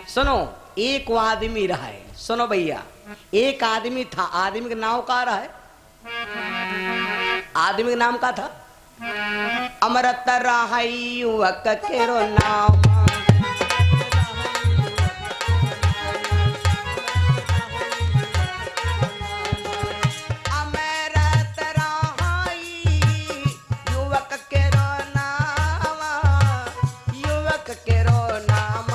सुनो, एक आदमी रहा है। सुनो भैया, एक आदमी था। आदमी का नाम का रहा है? आदमी का नाम का था अमृत रहा युवक केरो नाम। अमृत रहा युवक केरो नाम, युवक केरो नाम।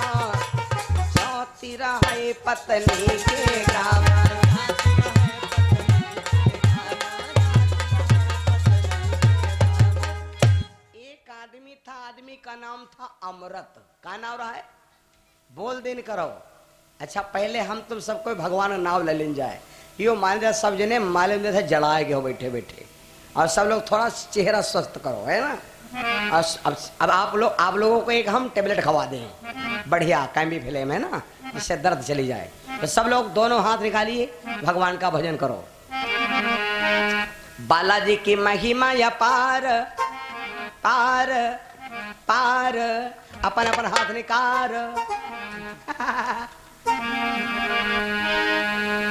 सौती रहा पत्नी के गाँव। आदमी था, आदमी का नाम था अमृत। का नाम रहा है? बोल दिन करो। अच्छा, पहले हम तुम सबको भगवान का नाम ले लें जाए। यो मान रहे सब जने मालूम थे जलाए गए हो बैठे बैठे, और सब लोग थोड़ा चेहरा स्वस्थ करो, है ना। और अब आप लोगों को एक हम टेबलेट खवा दें बढ़िया कैम्बी फिल्म, है ना, जिससे दर्द चली जाए। तो सब लोग दोनों हाथ निकालिए, भगवान का भजन करो। बालाजी की महिमा या पार पार पार, अपन अपन हाथ निकार।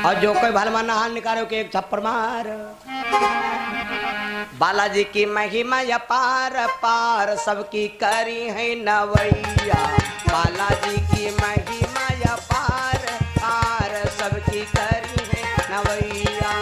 और जो कोई भलमाना हाथ निकालो कि एक थप्पड़ मार। बालाजी की महिमा या पार पार, सबकी करी है नवैया। बालाजी की महिमा या पार पार, सबकी करी है नवैया।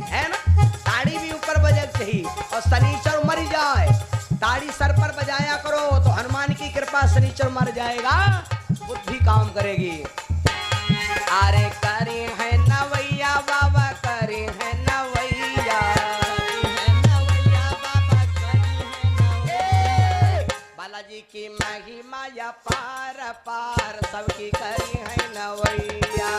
है ना, ताड़ी भी ऊपर बजक चाहिए। और शनिचर मर जाए, ताड़ी सर पर बजाया करो तो हनुमान की कृपा शनिचर मर जाएगा, बुद्धि काम करेगी। अरे करे है नवैया बाबा, करे है नवैया। बालाजी की महिमा या पार पार, सबकी करी है नवैया।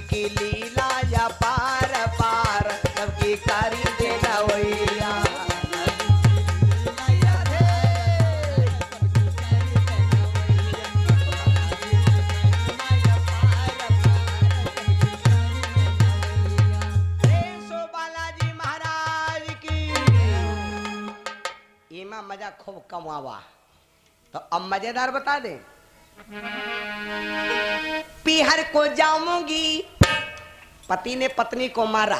की लीला या पार पार, सबकी कारी देना वैया। सो बालाजी महाराज की। इमा मजा खूब कमावा। तो अब मजेदार बता दे। पीहर को जाऊंगी, पति ने पत्नी को मारा।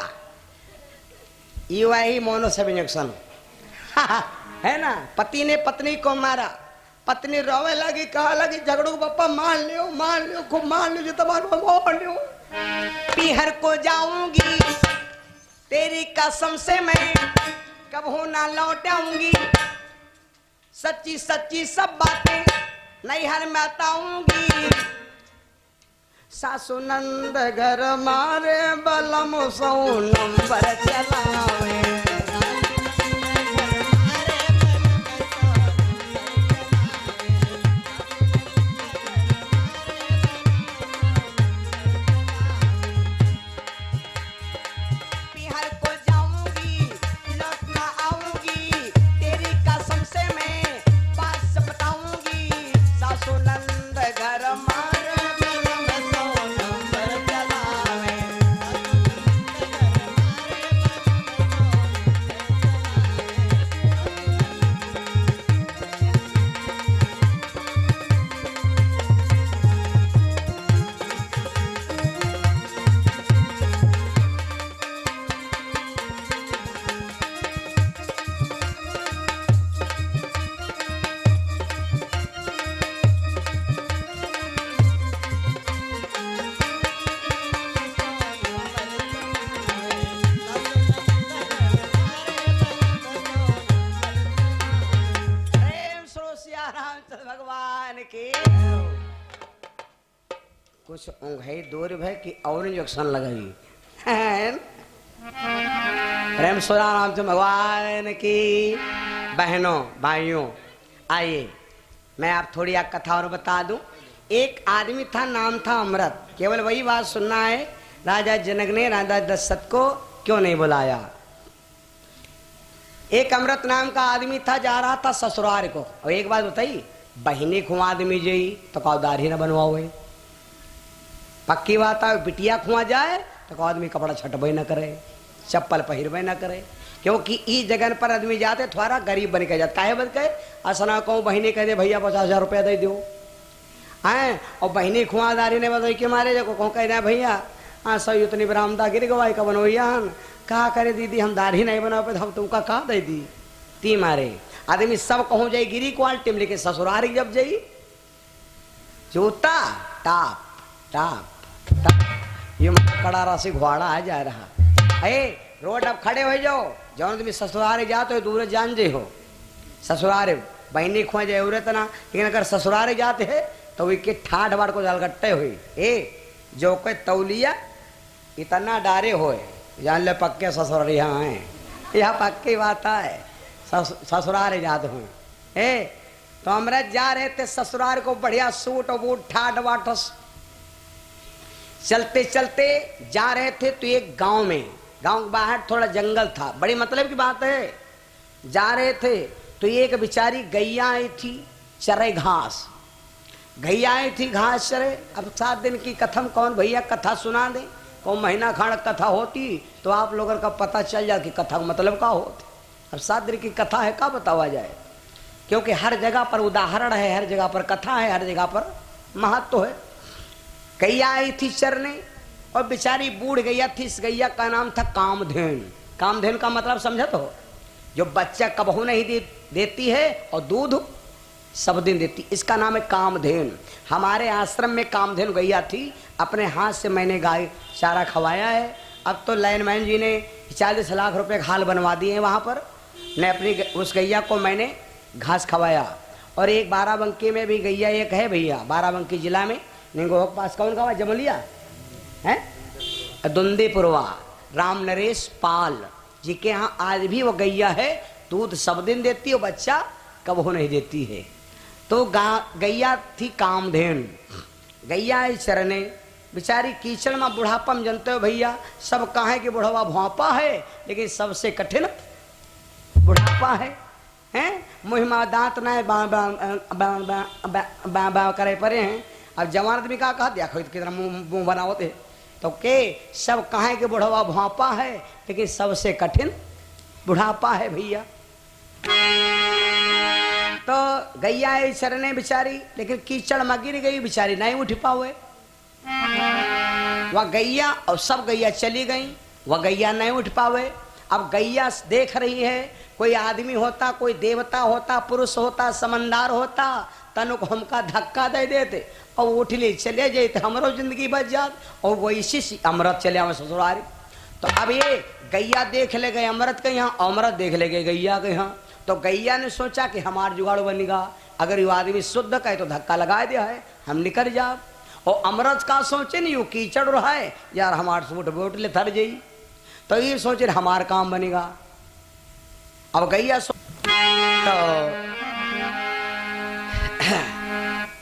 ये वही मोनोसेबेनेक्शन है ना। पति ने पत्नी को मारा, पत्नी रोवे लगी, कहा लगी झगड़ू पापा मान लियो खूब मान लियो, जितना मान लियो। पीहर को जाऊंगी, तेरी कसम से मैं कबहू ना लौटाऊंगी। सच्ची सच्ची सब बातें नैहर में बताऊंगी। सासु नंद घर मारे, बलम सौ नंबर चलावे। बिहार को जाऊंगी, लौट ना आऊंगी, तेरी कसम से मैं बात बताऊंगी। सासु नंद घर मारे, कुछ ऊँघई दूर भय कि और इंजेक्शन लगाई है। प्रेम सुरा राम भगवान की। बहनों भाइयों आइए मैं आप थोड़ी एक कथा और बता दूं। एक आदमी था, नाम था अमृत। केवल वही बात सुनना है। राजा जनक ने राजा दशरथ को क्यों नहीं बुलाया। एक अमृत नाम का आदमी था, जा रहा था ससुराल को। और एक बात बताइए, बहिनी खुआ आदमी जाई तो कहो दाढ़ी न बनवाओ। पक्की बात है, बिटिया खुआ जाए तो कहो आदमी कपड़ा छटबे न करे, चप्पल पहिरबे न करे। क्योंकि इस जगह पर आदमी जाते थोड़ा गरीब बन के जाता। काहे बन के असना कहूँ बहिनी कह दे भैया 50,000 रुपया दे दो हैं। और बहिनी खुआदारी ने बताई के मारे जो कहूँ कह दे भैया हाँ सही उतनी बरामदा गिर गवाई का बनोइया कहा करे दीदी हम दाढ़ी नहीं बना पे हम तुमका कहा दे दी ती मारे। आदमी सब कहूँ जाई गिरी क्वालिटी में, लेकिन ससुरारी जब जाई जूता टाप टाप टाप ये कड़ा राशि घोड़ा आ जा रहा है। रोड अब खड़े हो जाओ, जौन तुम ससुरारे जाते हो दूर जान जे हो। ससुरारे बहनी खुआ जाए उरे तना, लेकिन अगर ससुरारे जाते है तो वे के ठाठ बाड़ को जलगट्टे हुई ए जो कोई तौलिया इतना डारे होए जान ले पक्के ससुरार यहाँ है। यह पक्की बात है, ससुरारे जाते हुए ए तो अमृत जा रहे थे ससुरार को, बढ़िया सूट और बूट ठाठ बाट चलते चलते जा रहे थे। तो एक गांव में, गांव के बाहर थोड़ा जंगल था। बड़ी मतलब की बात है, जा रहे थे तो एक बेचारी गैया आई थी चरे घास। गैया आई थी घास चरे। अब 7 दिन की कथम कौन भैया कथा सुना दे, कौन महीना खाड़ कथा होती तो आप लोगों का पता चल जाए कि कथा का मतलब का होती। अब 7 दिन की कथा है का बतावा जाए, क्योंकि हर जगह पर उदाहरण है, हर जगह पर कथा है, हर जगह पर महत्व है। गैया आई थी चरने और बेचारी बूढ़ गैया थी। इस गैया का नाम था कामधेन। कामधेन का मतलब समझा तो, जो बच्चा कबहू नहीं देती है और दूध सब दिन देती, इसका नाम है कामधेन। हमारे आश्रम में कामधेन गैया थी, अपने हाथ से मैंने गाय चारा खवाया है। अब तो लाइनमैन जी ने 40 लाख रुपए हाल बनवा दिए हैं वहाँ पर। ने अपनी उस गैया को मैंने घास खवाया। और एक बाराबंकी में भी गैया एक है भैया, बाराबंकी जिला में निंगो के पास कौन का जमलिया है दुंदीपुरवा राम नरेश पाल जी के यहाँ आज भी वो गैया है। दूध सब दिन देती है, बच्चा कब नहीं देती है। तो गैया थी कामधेन। गैया चरने बेचारी कीचड़ में बुढ़ापा में जानते हो भैया, सब कहे कि बुढ़ावा भौपा है, लेकिन सबसे कठिन बुढ़ापा है। हैं मुहिमा दांत न करे परे हैं। अब जवान आदमी का कहा देखो कितना मुंह बनावते है, तो के सब कहे कि बुढ़ावा भौपा है, लेकिन सबसे कठिन बुढ़ापा है भैया। तो गैया है चरने बेचारी, लेकिन कीचड़ में गिर गई बेचारी, नहीं उठ पावे। वह गैया और सब गैया चली गई, वह गैया नहीं उठ पावे। अब गैया देख रही है, कोई आदमी होता, कोई देवता होता, पुरुष होता, समंदार होता, तनु को हमका धक्का दे देते और उठ ले चले जाते, हमरो जिंदगी बच जात। और वैसी अमृत चले आवे ससुरारी। तो अब ये गैया देख ले गए अमृत के यहाँ, अमृत देख ले गए गैया के यहाँ। तो गैया ने सोचा कि हमार जुगाड़ बनेगा, अगर ये आदमी शुद्ध कहे तो धक्का लगा दिया है, हम निकल जा। और अमृत का सोचे नहीं, वो कीचड़ रहा है यार, हमारे सूट बोट ले थर जाई, तो ये सोचे हमार काम बनेगा। अब गैया तो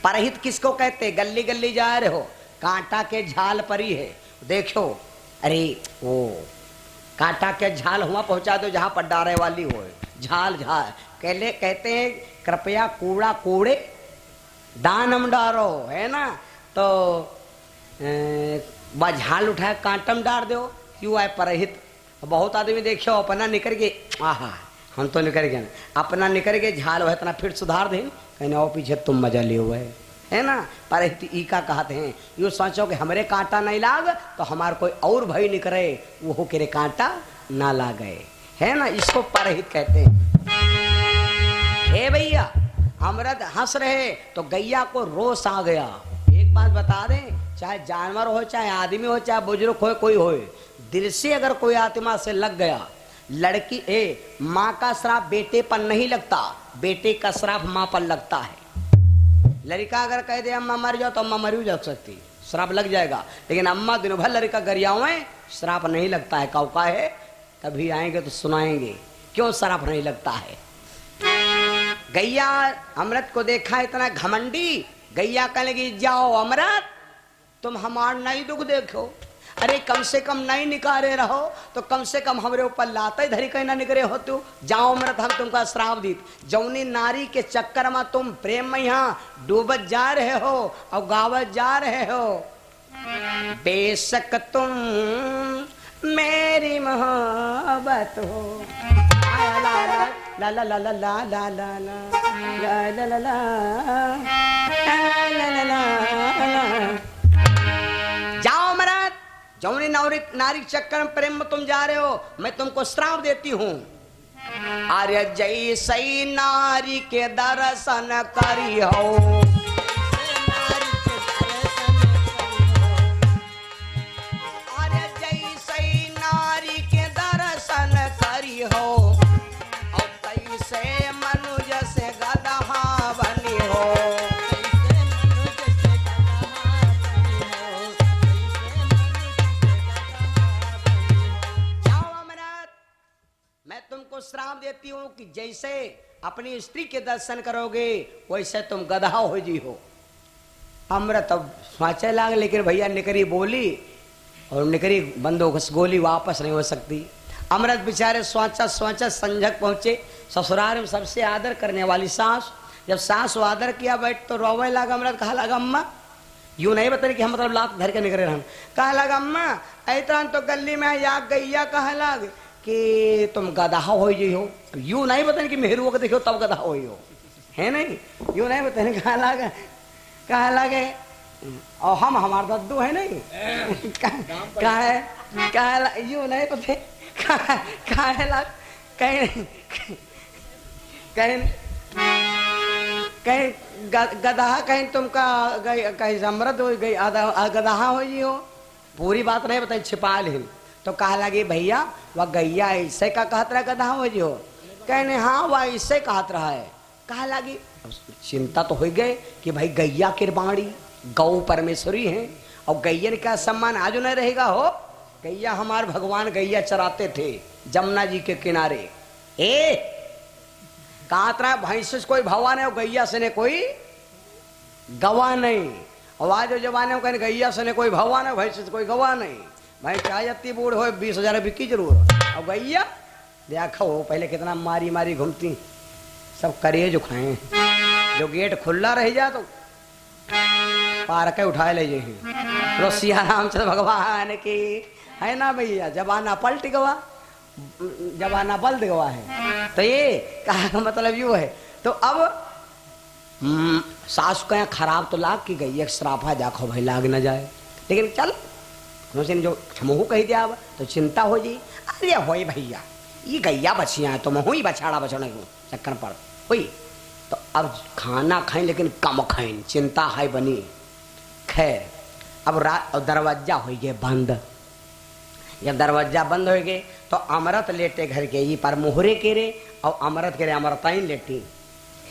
परहित किसको कहते, गली गली जा रहे हो, कांटा के झाल परी है, देखो अरे वो कांटा के झाल हुआ पहुंचा दो जहां पर डारे वाली हो, झाल झाल कहते हैं कृपया कूड़ा कूड़े दानम डारो, है ना। तो झाल उठाए कांटम डार दो, क्यों आए परहित। बहुत आदमी देखो अपना निकल के आहा हम तो निकल गए, अपना निकल के झाल हो इतना फिर सुधार दें, कहने आओ पीछे तुम मजा लिए हुए है ना। परहित ई का कहते हैं, यो सोचो कि हमारे कांटा नहीं लाग तो हमार कोई और भाई निकले, वो हो के कांटा ना ला गए, है ना। इसको परहित कहते हैं। हे भैया अमृत हंस रहे तो गैया को रोष आ गया। एक बात बता दें, चाहे जानवर हो, चाहे आदमी हो, चाहे बुजुर्ग हो, कोई हो, दिल से अगर कोई आत्मा से लग गया, लड़की माँ का श्राप बेटे पर नहीं लगता, बेटे का श्राप माँ पर लगता है। लड़का अगर कह दे अम्मा मर जाओ तो अम्मा मर भी जा सकती, श्राप लग जाएगा। लेकिन अम्मा दिन भर लड़का गरियाओं श्राप नहीं लगता है। कौका है कभी आएंगे तो सुनाएंगे क्यों श्राप नहीं लगता है। गैया अमृत को देखा इतना घमंडी, गैया कहने लगी जाओ अमृत तुम हमार नहीं दुख देखो, अरे कम से कम नहीं निकारे रहो तो कम से कम हमारे ऊपर लाते धरी कहीं ना निकरे हो तू, जाओ अमृत हम तुमका श्राप दी। जौनी नारी के चक्कर में तुम प्रेम में यहाँ डूबत जा रहे हो और गावत जा रहे हो, बेशक तुम मेरी मोहब्बत हो। ला ला ला ला ला ला ला ला ला ला ला ला। जाओ अमृत, जौनी नारी चक्कर में प्रेम में तुम जा रहे हो मैं तुमको श्राप देती हूँ। अरे जैसे नारी के दर्शन करी हो, अरे जैसे नारी के दर्शन करी हो और तैसे मनुष्य से गदहा बनी हो। मैं तुमको श्राप देती हूँ कि जैसे अपनी स्त्री के दर्शन करोगे वैसे तुम गधा हो जी हो। अमृत अब सोचे लाग, लेकिन भैया निकरी बोली और निकरी बंदोबस्त गोली वापस नहीं हो सकती। अमृत बेचारे सोचा सोचा संझक पहुंचे ससुराल में सबसे आदर करने वाली सास। जब सास आदर किया बैठ तो रोवे लगा। अमृत कहा लगा अम्मा यूं नहीं बताने कि हम मतलब लात धर के निकले रहन। कहा लगा अम्मा ऐतरान तो गली में या गैया कहा लग कि तुम गधा हो जी हो। यूं नहीं बताने कि मेहरू को देखो तब गधा हो है नहीं, यूं नहीं बताने। कहा लगे और हम हमार दद्दू है नहीं कहा यूं नहीं पता कहे लग कहीं गधा कहीं तुमका कहीं अमृत हो गई गधा हो जी हो। पूरी बात नहीं बताई छिपा ली। तो कहा लगी भैया वह गैया ऐसे का कहत रहा गधा हो जो, कहने हाँ वह ऐसे कहत रहा है। कहा लगी चिंता तो हो गए कि भाई गैया किरबाणी गौ परमेश्वरी है और गैयन का सम्मान आज नहीं रहेगा हो। गैया हमारे भगवान गैया चराते थे जमुना जी के किनारे। ए कहत रहा भैंस से कोई भवा नहीं और गैया से ने कोई गवा नहीं। और आज जमाने में कहने गैया से ने कोई भवा नहीं भैंस से कोई गवा नहीं। भाई चाहे जत्ती बूढ़ हो 20,000 बिकी जरूर। और गैया देखो पहले कितना मारी मारी घूमती, सब करेज खाए। जो गेट खुला रह जा तो पार के उठाए ले जाए। रोसिया रामचंद्र भगवान की है ना भैया। जमाना पलट गवा, जमाना बल्द गवा है। तो ये कहा मतलब यूँ है। तो अब सास का खराब तो लाग की गई श्राफा जाखो भाई लाग न जाए। लेकिन चल उसने जो छमहू कही दिया अब तो चिंता हो जी। अरे हो भैया ये गैया बचिया है तो मैं हुई बछाड़ा बचाने को चक्कर पड़ हुई। तो अब खाना खाएं लेकिन कम खाएं, चिंता है बनी। खैर अब रात दरवाजा हो गए बंद। जब दरवाजा बंद हो गए तो अमृत लेटे घर के ई पर मोहरे के रे और अमृत के रे अमृताइन लेटी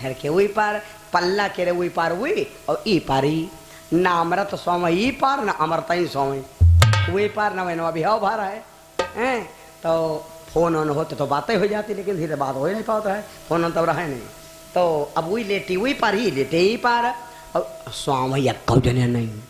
घर के वही पार पल्ला के रे वही पार हुई और ई पारी ना अमृत स्वामी ई पार ना अमृताइन स्वामी वही पार ना मैंने अभी हाव भरा है। तो फोन ऑन होते तो बातें हो जाती लेकिन धीरे बात हो ही नहीं पाता है। फोन ऑन तब रहा नहीं। तो अब वही लेटी वही पार ही लेटे ही पार और स्वामी यक्का जने नहीं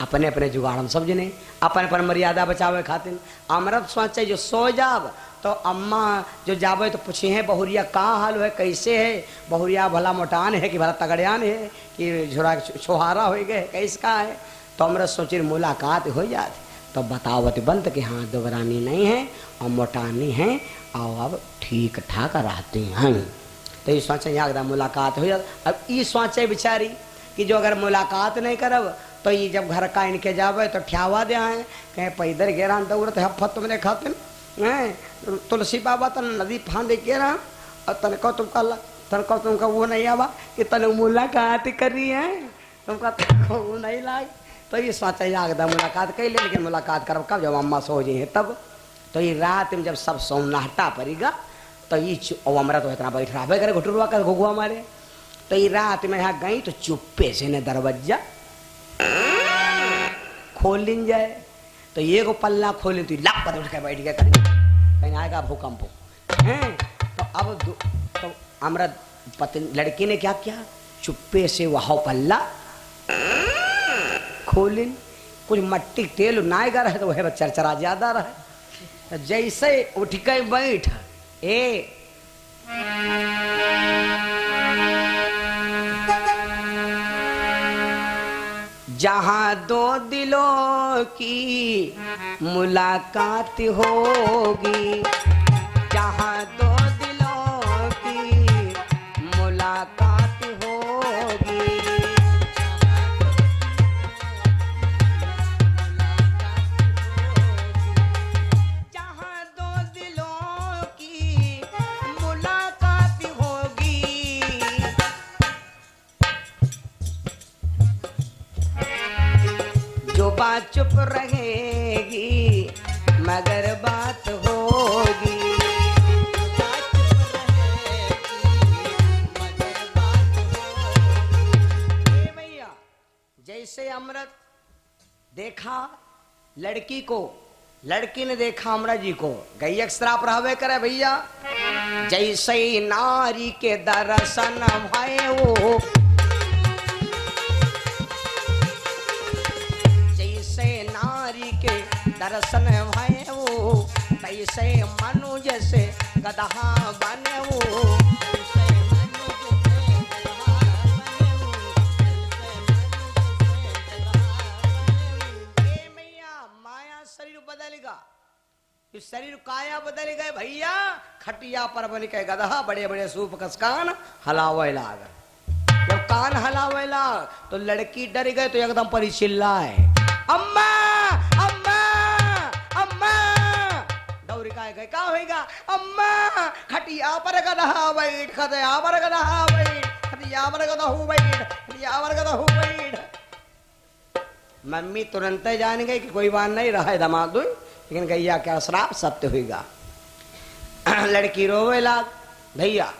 अपने अपने जुगाड़ में सब जने अपन अपन मर्यादा बचावे खातिर। अमृत सोचे जो सो जाब तो अम्मा जो जावे तो पूछे हैं बहुरिया कहाँ हाल है कैसे है। बहुरिया भला मोटान है कि भला तगड़ियान है कि झोरा छोहारा हो गए कैसे का है। तो अमृत सोचे मुलाकात हो जाती तो बतावत बंद कि हाँ दुबरानी नहीं है और मोटानी है और अब ठीक ठाक रहते हैं। तो ये सोचे यहाँ मुलाकात हो जाती। अब ये सोचे बेचारी कि जो अगर मुलाकात नहीं करब तो ये जब घर का इनके जावे तो ठ्यावा दे आए कहीं पैदल गेरा दौड़त हफ्त तुमने खाते तुलसी बाबा तन नदी फांदे के रहा और तनको तुमका वो नहीं आवा कि तन मुलाकात कर रही है तुमका तनको वो नहीं लाग। तो ये सोचा यागदा मुलाकात कर ले लेकिन मुलाकात करब कब जब अम्मा सो जाए तब। तो ये रात में जब सब सोमनाहटा पड़ेगा तो ये अमृत तो इतना बैठ रहा करे घुटुरवा कर घुघुआ मारे। तो ये रात में यहाँ गई तो चुप्पे से ने दरवाजा खोलिन जाए तो ये को पल्ला खोलिन तो लाप पर उठ के बैठ गया करेंगे कहीं आएगा भूकंप हैं। तो अब तो हमारा पत्नी लड़की ने क्या किया, चुप्पे से वह पल्ला खोलिन, कुछ मट्टी तेल नाएगा रहे तो वह चरचरा ज्यादा रहे। तो जैसे उठ के बैठ ए जहां दो दिलों की मुलाकात होगी, जहां दो दिलों की मुलाकात होगी, जहां दो दिलों की मुलाकात होगी, जो बात चुप रहेगी मगर बात होगी, भैया। जैसे अमृत देखा लड़की को, लड़की ने देखा अमृत जी को, गई श्राप रहवे करे भैया। जैसे नारी के दर्शन भये वो, दर्शन भये वो, तैसे मनुज से गदहा बने वो, मैया माया शरीर बदलेगा, इस शरीर काया बदल गए भैया। खटिया पर बन के गदहा, बड़े बड़े सूप कस कान हलावे लाग। जब कान हलावे लाग तो लड़की डर गए तो एकदम परी चिल्लाए, अम्मा क्या होगा, अम्मा खटिया पर गदहा बैठ, खटिया पर गदहा बैठ, खटिया पर गदहू बैठ, खटिया पर गदहू बैठ। मम्मी तुरंत जान गई कि कोई बात नहीं रहा है दमादुई, लेकिन गैया क्या श्राप सत्य होगा। लड़की रोवे लाग भैया।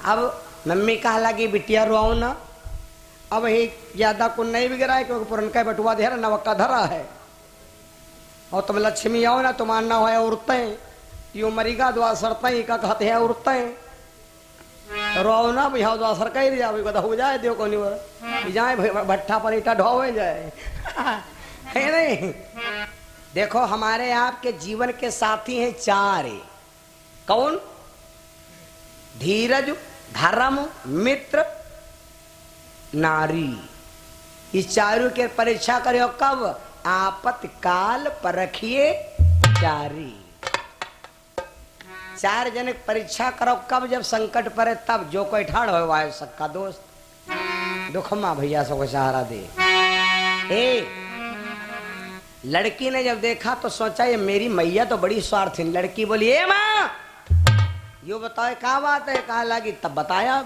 अब मम्मी कहा लगी बिटिया रोओ ना, अब ही ज्यादा को नहीं बिगड़ा है क्योंकि पुरनका बटुआ धरा नवक्का धरा है, और तुम लक्ष्मी आओ ना तुम आना हो औरतें यो मरीगा दुआ सरते का कहते हैं औरतें, रो ना भैया दुआ सर कह रही जा हो जाए देव को नहीं जाए भट्ठा पर ईटा ढोवे जाए। है नहीं। देखो हमारे आपके जीवन के साथी हैं चार, कौन, धीरज, धर्म, मित्र, नारी। इस चारों के परीक्षा करो कब, आपत्काल परखिए चारी। चार जन परीक्षा करो कब, जब संकट पड़े तब। जो कोई ठाड़ हो वाय सक्का दोस्त, दुखमा भैया सबको सहारा दे। ए लड़की ने जब देखा तो सोचा ये मेरी मैया तो बड़ी स्वार्थी। लड़की बोली ए माँ यो बताओ क्या बात है, कहा लगी तब बताया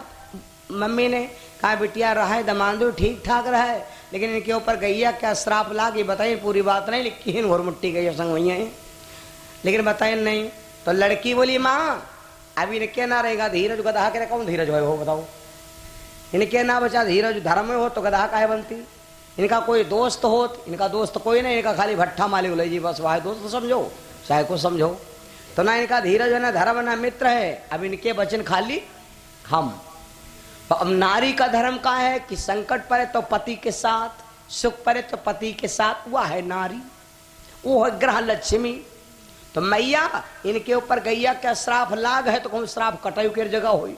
मम्मी ने, कहा बिटिया रहा है दमांदू ठीक ठाक रहा है, लेकिन इनके ऊपर गैया क्या श्राप लागी, बताइए पूरी बात नहीं लिखी घोर मुट्टी गई संग वही है, लेकिन बताए नहीं। तो लड़की बोली माँ अभी इनके ना रहेगा धीरज, गधा के कौन धीरज हो बताओ, इनके ना बचा धीरज, धर्म में हो तो गधा काहे बनती, इनका कोई दोस्त हो, इनका दोस्त कोई नहीं, इनका खाली भट्ठा मालिक ले जी बस, वाह दोस्त समझो चाहे को समझो। तो ना इनका धीरज है ना धर्म ना मित्र है, अब इनके वचन खाली हम। तो अब नारी का धर्म का है कि संकट पड़े तो पति के साथ, सुख पड़े तो पति के साथ, वह है नारी, वो है ग्रह लक्ष्मी। तो मैया इनके ऊपर गैया क्या श्राप लाग है, तो कौन श्राप कटायु की जगह हुई,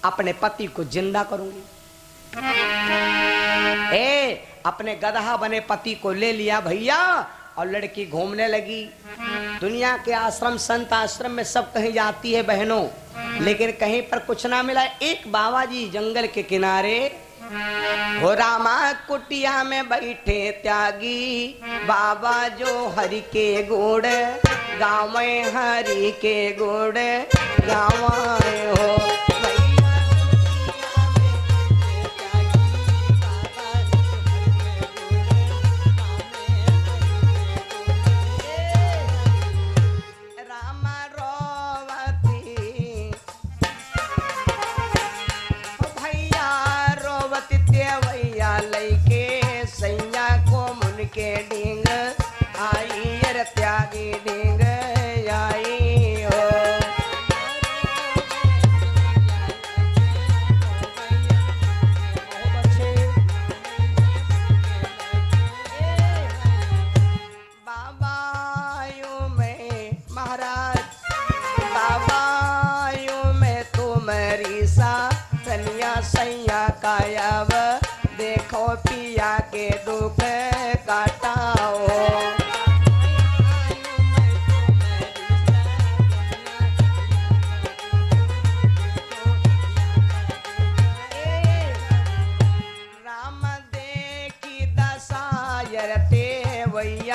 अपने पति को जिंदा करूंगी। ए अपने गदहा बने पति को ले लिया भैया, और लड़की घूमने लगी। दुनिया के आश्रम संत आश्रम में सब कहीं जाती है बहनों, लेकिन कहीं पर कुछ ना मिला। एक बाबा जी जंगल के किनारे, हो रामा कुटिया में बैठे त्यागी, बाबा जो हरि के गुड़ गाँव में, हरि के गुड़ गाँव हो। के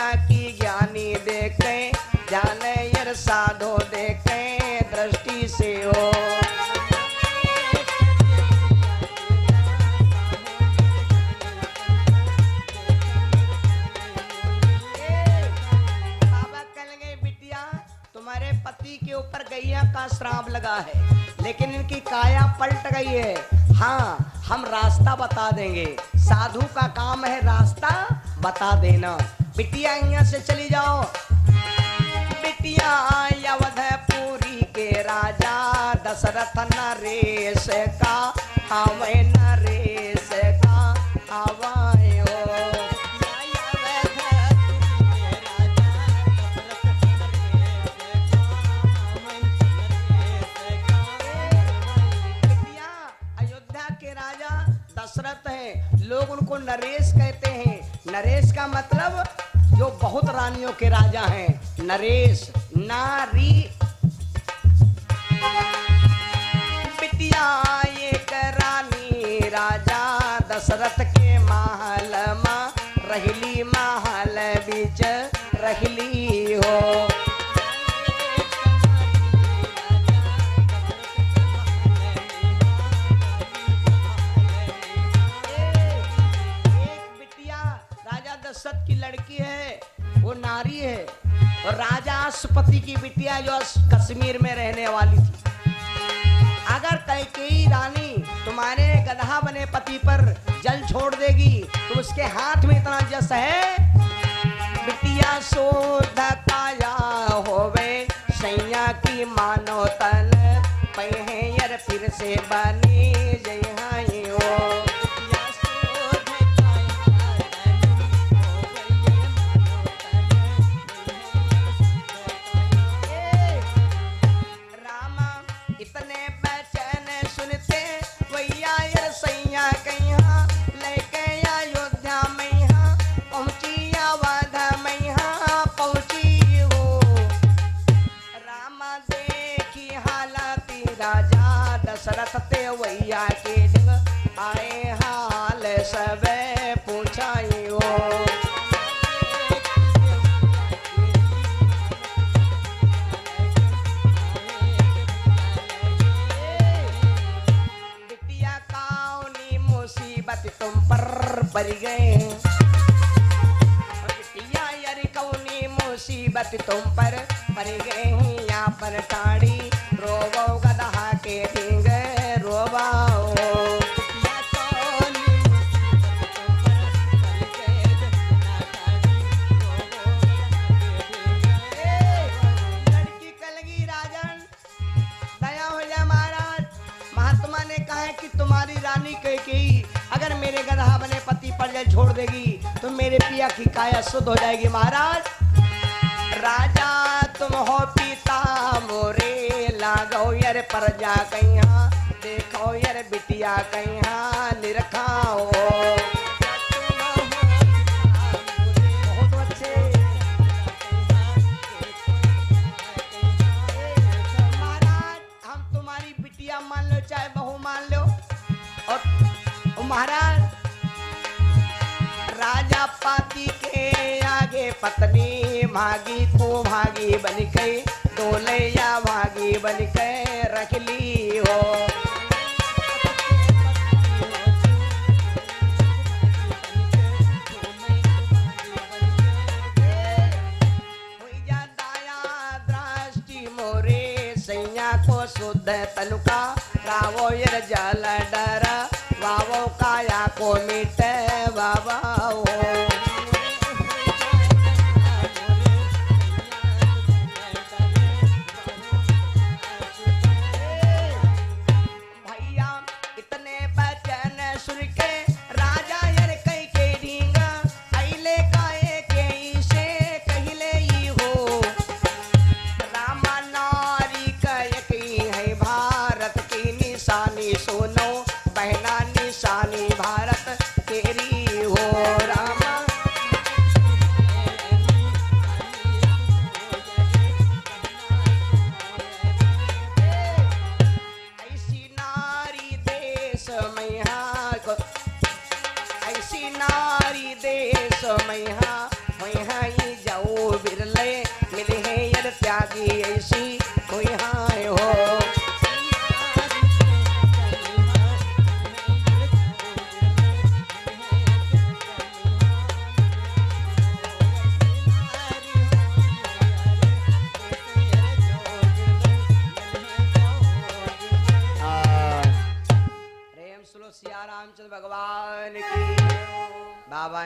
अयोध्या की ज्ञानी देखे जाने यर साधो देखे दृष्टि से हो। बाबा कहने बिटिया तुम्हारे पति के ऊपर गैया का श्राप लगा है, लेकिन इनकी काया पलट गई है। हाँ, हम रास्ता बता देंगे। साधु का काम है रास्ता बता देना। बिटिया यहाँ से चली जाओ। बिटिया अवधपुरी के राजा दशरथ नरेश का हवे नरेश का हवाए हो। दशरथ है, लोग उनको नरेश कहते हैं। नरेश का मतलब जो बहुत रानियों के राजा हैं। नरेश नारी। बिटिया एक रानी राजा दशरथ के महल में रहली, महल बीच रहली हो। दशरथ की लड़की है, वो नारी है, और राजा अश्वपति की बिटिया जो कश्मीर में रहने वाली थी। अगर कैकेयी रानी तुम्हारे गधा बने पति पर जल छोड़ देगी तो उसके हाथ में इतना जस है। बिटिया शोध काया होवे सैया की मानो तन पहे यर फिर से बनी जय हो। दशरथ ते वैया के जग आए हाल सब पूछाई हो। बिटिया कौनी मुसीबत तुम पर पड़ गए। बिटिया यारी कौनी मुसीबत तुम पर पड़ गए। यहाँ पर टाड़ी रोवो गधा के ढींग रोवाओ। लड़की कलगी राजन दया हो जाए महाराज। महात्मा ने कहा है कि तुम्हारी रानी कैकेयी अगर मेरे गधा बने पति पर जल छोड़ देगी तो मेरे पिया की काया शुद्ध हो जाएगी। महाराज राजा तुम हो पिता मोरे लागो यार पर जा कहीं देखो यार बिटिया कहीं निरखाओ। बहुत अच्छे महाराज, हम तुम्हारी बिटिया मान लो चाहे बहू मान लो। और महाराज राजा पाती के आगे पत्नी भागी को भागी बन गई, डोले या भागी बन के रख ली हो। दृष्टि मोरे सैया को शुद्ध तनुका रावो यर जल डर वावो काया को मिट बाबा हो। सोनो बहना निशानी भारत के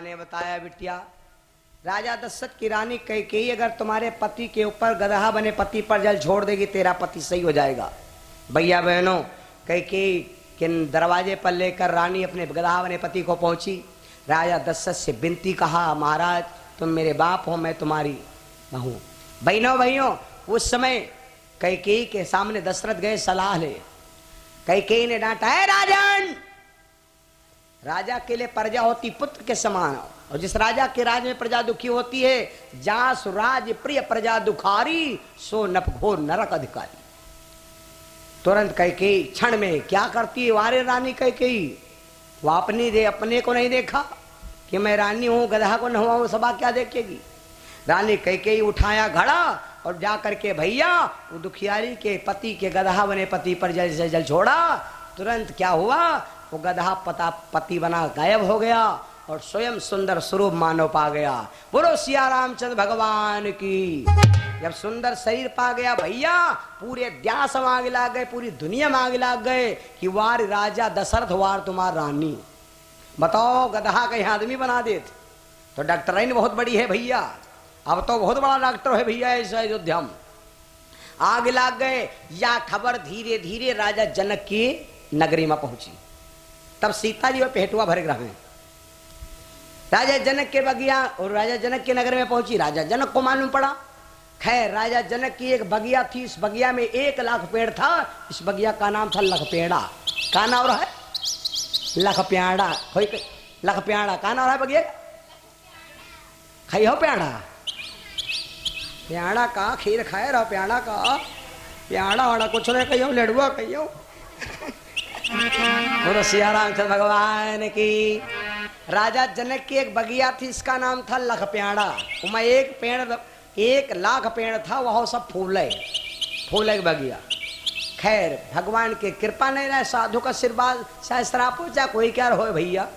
ने बताया बिटिया, राजा दशरथ की रानी कैकेयी अगर तुम्हारे पति के ऊपर गदहा बने पति पर जल छोड़ देगी, तेरा पति सही हो जाएगा। भैया बहनों, कैकेयी के दरवाजे पर लेकर रानी अपने गदहा बने पति को पहुंची। राजा दशरथ से विनती कहा, महाराज तुम मेरे बाप हो, मैं तुम्हारी बहू। बहनों भाइयों, उस समय कैकेयी के सामने दशरथ गए सलाह ले। कैकेयी ने डांटा, है राजन, राजा के लिए प्रजा होती पुत्र के समान, और जिस राजा के राज में प्रजा दुखी होती है, जासु राज प्रिय प्रजा दुखारी, सो नप घोर नरक अधिकारी। तुरंत कैकेयी क्षण में क्या करती है, वारे रानी कैकेयी, वो अपने को नहीं देखा कि मैं रानी हूं, गधा को नहवाऊं, सभा क्या देखेगी। रानी कैकेयी उठाया घड़ा और जा करके भैया वो दुखियारी के पति के गधा बने पति पर जल से जल छोड़ा। तुरंत क्या हुआ, वो गधा पति बना गायब हो गया और स्वयं सुंदर स्वरूप मानव पा गया। बोलो सिया रामचंद्र भगवान की। जब सुंदर शरीर पा गया भैया, पूरे देश में आग लग गए, पूरी दुनिया में आग लग गए कि वार राजा दशरथ, वार तुम्हार रानी। बताओ, गधा कहीं आदमी बना देते तो डॉक्टराइन बहुत बड़ी है भैया, अब तो बहुत बड़ा डॉक्टर है भैया ऐसा अयोध्या में। आग लग गए। या खबर धीरे धीरे राजा जनक की नगरी में पहुंची। तब सीता जी और पेटुआ भर रहे हैं। राजा जनक के बगिया और राजा जनक के नगर में पहुंची। राजा जनक को मालूम पड़ा। खैर, राजा जनक की एक बगिया थी, इस बगिया में 1 लाख पेड़ था। इस बगिया का नाम था लखपेड़ा। का नाम है लखप्याड़ा। लखप्याड़ा का नाम है बगिया। खाई हो प्याड़ा, प्याड़ा का खीर खाए रहो, प्याड़ा का प्याड़ा वाड़ा कुछ नहीं कहियो, लड़ुआ कहियो। बोलो सिया रामचंद्र भगवान की। राजा जनक की एक बगिया थी, इसका नाम था लखप्याड़ा। उसमें 1 लाख पेड़ था, वह सब फूले की बगिया। खैर, भगवान की कृपा नहीं रहा, साधु का आशीर्वाद शास्त्राप हो चाहे कोई क्या हो भैया,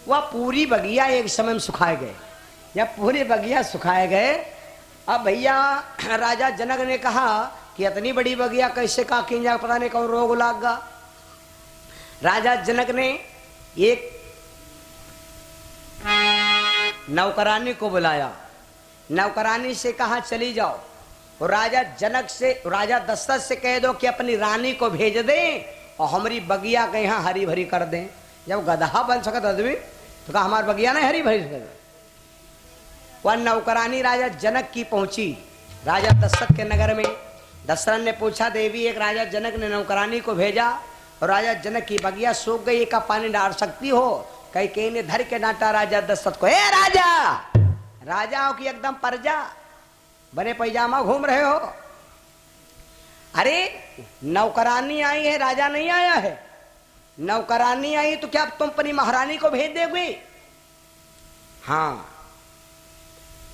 वह पूरी बगिया एक समय में सुखाए गए। जब पूरी बगिया सुखाए गए, अब भैया राजा जनक ने कहा कि इतनी बड़ी बगिया कैसे का किंजा, पता नहीं कौन रोग लागा। राजा जनक ने एक नौकरानी को बुलाया। नौकरानी से कहा चली जाओ और राजा दशरथ से कह दो कि अपनी रानी को भेज दें और हमारी बगिया के यहाँ हरी भरी कर दें। जब गधा बन सकता आदमी तो कहा हमारी बगिया नहीं हरी भरी कर। वह नौकरानी राजा जनक की पहुंची राजा दशरथ के नगर में। दशरथ ने पूछा, देवी एक राजा जनक ने नौकरानी को भेजा और राजा जनक की बगिया सूख गई, का पानी डाल सकती हो। कैकेयी ने धर के डांटा राजा दशरथ को, ए राजा हो कि एकदम प्रजा बने पैजामा घूम रहे हो। अरे नौकरानी आई है, राजा नहीं आया है। नौकरानी आई तो क्या तुम अपनी महारानी को भेज दोगे? हाँ,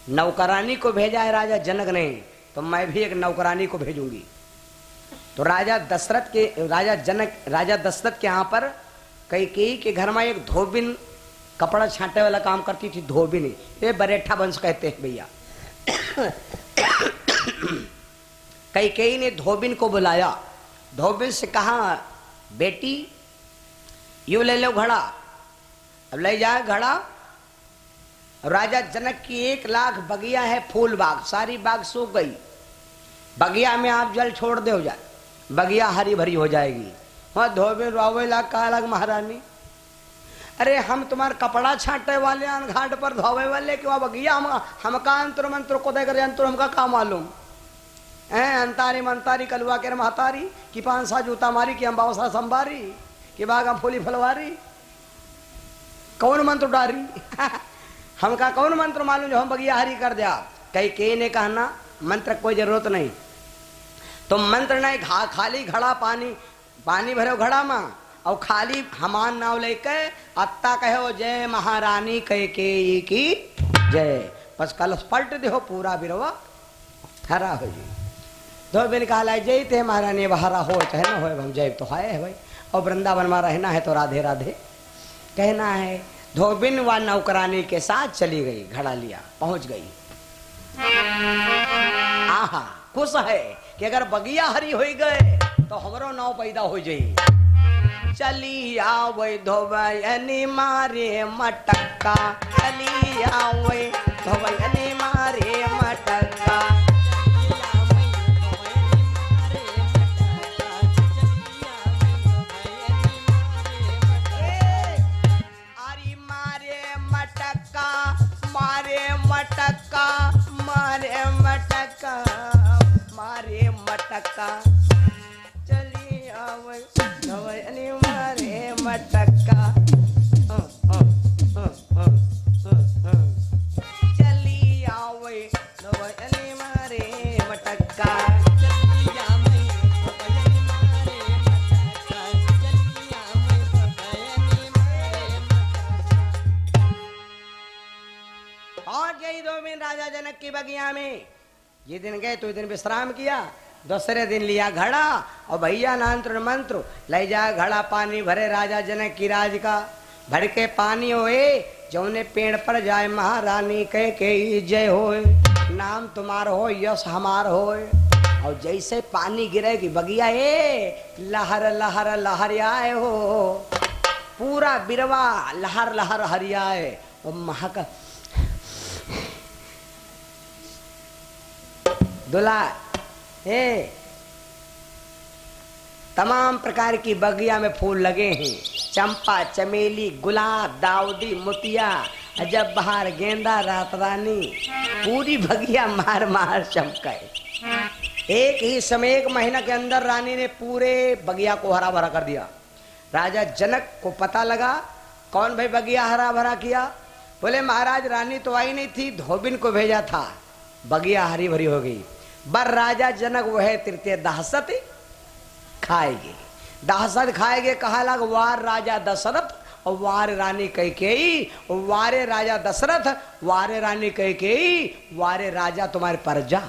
नौकरानी को भेजा है राजा जनक ने, तो मैं भी एक नौकरानी को भेजूंगी। तो राजा दशरथ के यहाँ पर कैकेयी के घर में एक धोबिन कपड़ा छांटे वाला काम करती थी। धोबिनी, ये बरेठा वंश कहते हैं भैया। कैकेयी ने धोबिन को बुलाया। धोबिन से कहा, बेटी यूं ले लो घड़ा। अब ले जाए घड़ा। राजा जनक की 1 लाख बगिया है, फूल बाग, सारी बाग सूख गई। बगिया में आप जल छोड़ दे, हो जाए बगिया हरी भरी हो जाएगी। वहाँ धोबिन रोवेला का अलग महारानी, अरे हम तुम्हारे कपड़ा छांटे वाले घाट पर धोवे वाले कि वह बगिया हमका अंतर मंत्र को देकर अंतर हमका का मालूम है। अंतारी मंतारी कलुआ के महतारी कि 5 जूता मारी कि हम बावसा संभारी कि बाग हम फूली फलवारी। कौन मंत्र डारी? हमका कौन मंत्र मालूम जो हम बगिया हरी कर दिया। कैकेयी ने कहा ना, मंत्र कोई जरूरत नहीं, तुम मंत्र नहीं, खाली घड़ा पानी भरो घड़ा में और खाली हमान नाव लेके अत्ता कहो जय महारानी कैकेयी की जय। बस कलश पलट दो, पूरा बिरवा हरा हो जी। धोबिन कहला जय ते महारानी बहरा हो चाहे ना हो, हम जय तो है भाई। और वृंदावन में रहना है तो राधे राधे कहना है। धोबिन व नौकरानी के साथ चली गई, घड़ा लिया, पहुंच गई। आहा, खुश है कि अगर बगिया हरी हो गए तो हमरो नाव पैदा हो जाई। चली आवे धोबनी मारे मटक्का चली आवे धोबैनी मारे मटका। अरे मारे मटका मारे मटका मारे मटका मारे मटका चली आवे धोबैनी मारे मटका। चली आवे धोबैनी मारे मटका। और गई 2 दिन राजा जनक की बगिया में। ये दिन गए तो दिन विश्राम किया, दूसरे दिन लिया घड़ा और भैया नांत्र मंत्र ले जा घड़ा पानी भरे राजा जनक की राज का। भर के पानी होए जौने पेड़ पर जाए महारानी कह के जय होए, नाम तुम्हार हो यश हमार होए। और जैसे पानी गिरे कि बगिया लहर लहर लहरियाए हो, पूरा बिरवा लहर लहर हरियाए और महक दुला तमाम प्रकार की बगिया में फूल लगे हैं, चंपा चमेली गुलाब दाऊदी मोतिया अजब बहार गेंदा रात रानी, पूरी बगिया मार मार चमके। एक ही समय 1 महीना के अंदर रानी ने पूरे बगिया को हरा भरा कर दिया। राजा जनक को पता लगा कौन भाई बगिया हरा भरा किया। बोले महाराज रानी तो आई नहीं थी, धोबिन को भेजा था, बगिया हरी भरी हो गई। बर राजा जनक वह तृतीय दहशत खाएगे, दहशत खाएगे। कहा लग वार राजा दशरथ और वार रानी कैकेयी, वारे राजा दशरथ वारे रानी कैकेयी, वारे राजा तुम्हारे प्रजा।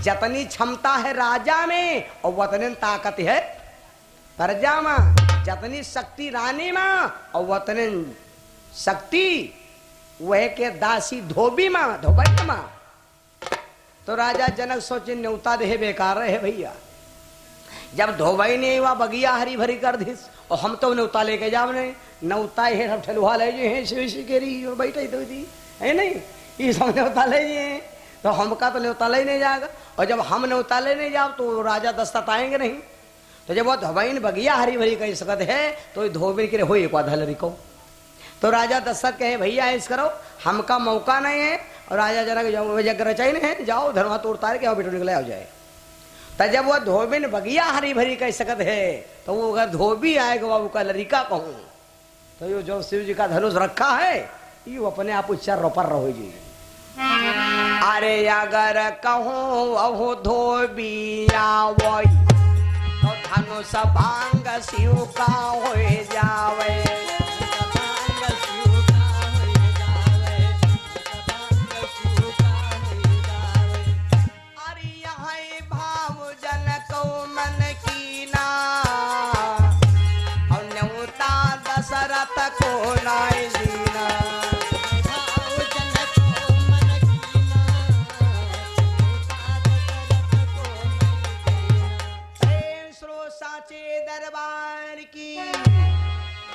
जतनी क्षमता है राजा में और वतनी ताकत है प्रजा में, जतनी शक्ति रानी में और वतनी शक्ति वह के दासी धोबी में धोबट में। तो राजा जनक सोचे न्योता दे बेकार है भैया, जब धोबई ने हुआ बगिया हरी भरी कर दी और हम तो न्योता लेके जाओ नहीं, न्योता है सब ठलुहा ले जे शिव के रही बैठे तो थी है नहीं, ये सब न्योता ले जे तो हमका तो न्योता ले नहीं जाएगा। और जब हम न्योता ले नहीं जाओ तो राजा दशरथ आएंगे नहीं। तो जब वो धोबई बगिया हरी भरी कह सकत है तो धोबी के हो एक धलरी को। तो राजा दशरथ कहे भैया ऐसा करो, हमका मौका नहीं है। और राजा जनक जग रचाई है, जाओ धर्मा तोड़ तार के आओ बेटो निकले आओ जाए। तो जब वह धोबिन बगिया हरी भरी कह सकत है तो वो अगर धोबी आएगा बाबू का लड़का कहूँ तो यो जो शिव जी का धनुष रखा है ये अपने आप उच्चार रोपर रहो जी। अरे अगर कहूँ अहो धोबिया वही तो धनुष भांग शिव का हो जावे। को नाय जीना साचे दरबार की।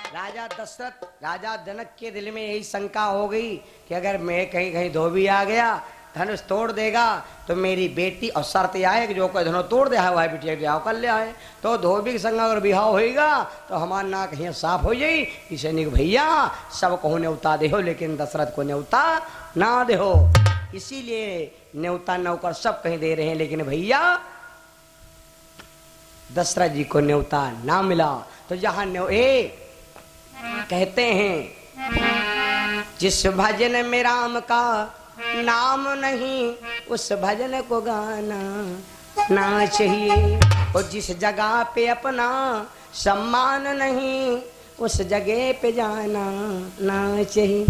राजा दशरथ राजा जनक के दिल में यही शंका हो गई कि अगर मैं कहीं कहीं धोबी आ गया धनुष तोड़ देगा तो मेरी बेटी और शर्त आए कि जो कोई धनुष तोड़ दे है वह बेटिया ब्याह कर ले आए तो धोबी के संग अगर बिहाव होएगा तो हमारा नाक कहीं साफ हो जाई। इसे नहीं भैया सब को न्योता दे हो लेकिन दशरथ को न्योता ना दे हो, इसीलिए न्योता नौकर सब कहीं दे रहे हैं लेकिन भैया दशरथ जी को न्योता ना मिला। तो जहां कहते हैं जिस भजन में राम का नाम नहीं उस भजन को गाना ना चाहिए, और जिस जगह पे अपना सम्मान नहीं उस जगह पे जाना ना चाहिए।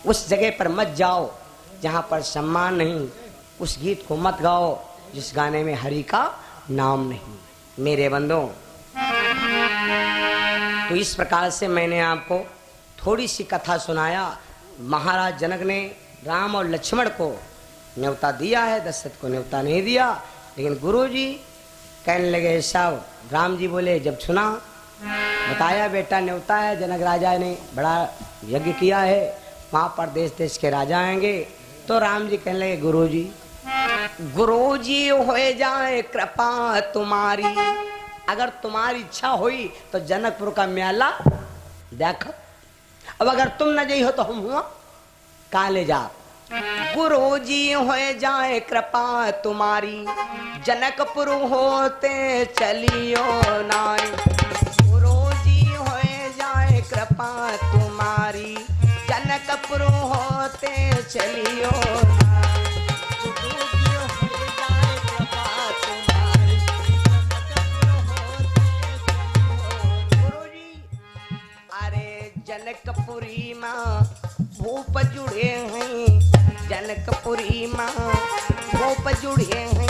उस जगह पर मत जाओ जहाँ पर सम्मान नहीं, उस गीत को मत गाओ जिस गाने में हरि का नाम नहीं। मेरे बंदों, तो इस प्रकार से मैंने आपको थोड़ी सी कथा सुनाया। महाराज जनक ने राम और लक्ष्मण को न्योता दिया है, दशरथ को न्योता नहीं दिया। लेकिन गुरु जी कहने लगे साहब, राम जी बोले जब सुना बताया बेटा न्योता है, जनक राजा ने बड़ा यज्ञ किया है, वहां पर देश देश के राजा आएंगे। तो राम जी कहने लगे गुरु जी हो जाए कृपा तुम्हारी, अगर तुम्हारी इच्छा हुई तो जनकपुर का मेला देखो, अब अगर तुम न जाइ हो तो हम हुआ कहा ले जा। गुरु जी हो जाए कृपा तुम्हारी, जनकपुर होते चलियो नाई। गुरु जी हो जाए कृपा तुम्हारी, जनकपुर होते चलियो नाई। गुरु जी हो जाए कृपा तुम्हारी, गुरु जी अरे जनकपुरी माँ भूप जुड़े हैं, जनकपुरी माँ भूप जुड़े हैं।